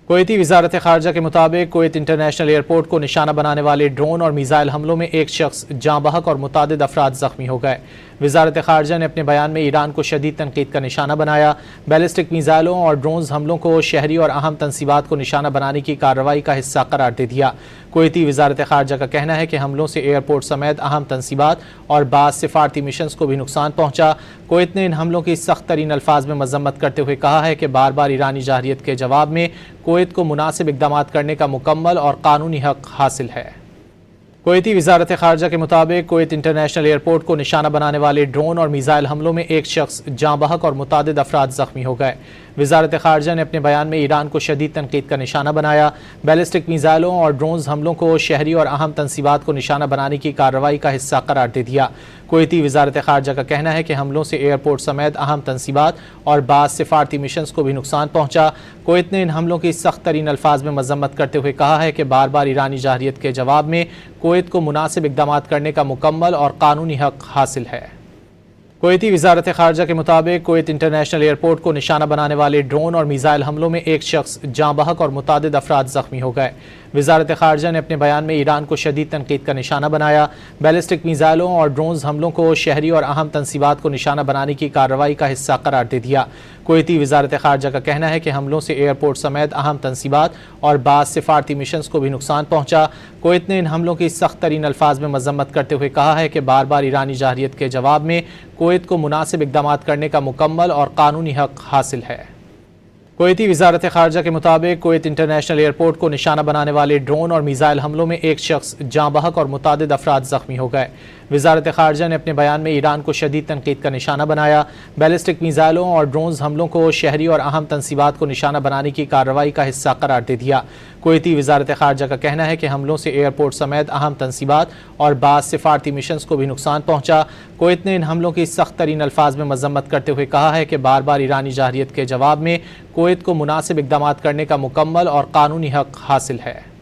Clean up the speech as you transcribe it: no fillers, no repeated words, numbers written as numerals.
کویتی وزارت خارجہ کے مطابق کویت انٹرنیشنل ایئرپورٹ کو نشانہ بنانے والے ڈرون اور میزائل حملوں میں ایک شخص جاں بحق اور متعدد افراد زخمی ہو گئے۔ وزارت خارجہ نے اپنے بیان میں ایران کو شدید تنقید کا نشانہ بنایا۔ بیلسٹک میزائلوں اور ڈرونز حملوں کو شہری اور اہم تنصیبات کو نشانہ بنانے کی کارروائی کا حصہ قرار دے دیا۔ کویتی وزارت خارجہ کا کہنا ہے کہ حملوں سے ایئرپورٹ سمیت اہم تنصیبات اور بعض سفارتی مشنز کو بھی نقصان پہنچا۔ کویت نے ان حملوں کی سخت ترین الفاظ میں مذمت کرتے ہوئے کہا ہے کہ بار بار ایرانی جارحیت کے جواب میں کویت کو مناسب اقدامات کرنے کا مکمل اور قانونی حق حاصل ہے۔ کویتی وزارت خارجہ کے مطابق کویت انٹرنیشنل ایئرپورٹ کو نشانہ بنانے والے ڈرون اور میزائل حملوں میں ایک شخص جاں بحق اور متعدد افراد زخمی ہو گئے۔ وزارت خارجہ نے اپنے بیان میں ایران کو شدید تنقید کا نشانہ بنایا۔ بیلسٹک میزائلوں اور ڈرونز حملوں کو شہری اور اہم تنصیبات کو نشانہ بنانے کی کارروائی کا حصہ قرار دے دیا۔ کویتی وزارت خارجہ کا کہنا ہے کہ حملوں سے ایئرپورٹ سمیت اہم تنصیبات اور بعض سفارتی مشنز کو بھی نقصان پہنچا۔ کویت نے ان حملوں کی سخت ترین الفاظ میں مذمت کرتے ہوئے کہا ہے کہ بار بار ایرانی جارحیت کے جواب میں کویت کو مناسب اقدامات کرنے کا مکمل اور قانونی حق حاصل ہے۔ کویتی وزارت خارجہ کے مطابق کویت انٹرنیشنل ایئرپورٹ کو نشانہ بنانے والے ڈرون اور میزائل حملوں میں ایک شخص جاں بحق اور متعدد افراد زخمی ہو گئے۔ وزارت خارجہ نے اپنے بیان میں ایران کو شدید تنقید کا نشانہ بنایا۔ بیلسٹک میزائلوں اور ڈرونز حملوں کو شہری اور اہم تنصیبات کو نشانہ بنانے کی کارروائی کا حصہ قرار دے دیا۔ کویتی وزارت خارجہ کا کہنا ہے کہ حملوں سے ایئرپورٹ سمیت اہم تنصیبات اور بعض سفارتی مشنز کو بھی نقصان پہنچا۔ کویت نے ان حملوں کی سخت ترین الفاظ میں مذمت کرتے ہوئے کہا ہے کہ بار بار ایرانی جارحیت کے جواب میں کویت کو مناسب اقدامات کرنے کا مکمل اور قانونی حق حاصل ہے۔ کویتی وزارت خارجہ کے مطابق کویت انٹرنیشنل ایئرپورٹ کو نشانہ بنانے والے ڈرون اور میزائل حملوں میں ایک شخص جاں بحق اور متعدد افراد زخمی ہو گئے۔ وزارت خارجہ نے اپنے بیان میں ایران کو شدید تنقید کا نشانہ بنایا۔ بیلسٹک میزائلوں اور ڈرونز حملوں کو شہری اور اہم تنصیبات کو نشانہ بنانے کی کارروائی کا حصہ قرار دے دیا۔ کویتی وزارت خارجہ کا کہنا ہے کہ حملوں سے ایئرپورٹ سمیت اہم تنصیبات اور بعض سفارتی مشنز کو بھی نقصان پہنچا۔ کویت نے ان حملوں کی سخت ترین الفاظ میں مذمت کرتے ہوئے کہا ہے کہ بار بار ایرانی جارحیت کے جواب میں کویت کو مناسب اقدامات کرنے کا مکمل اور قانونی حق حاصل ہے۔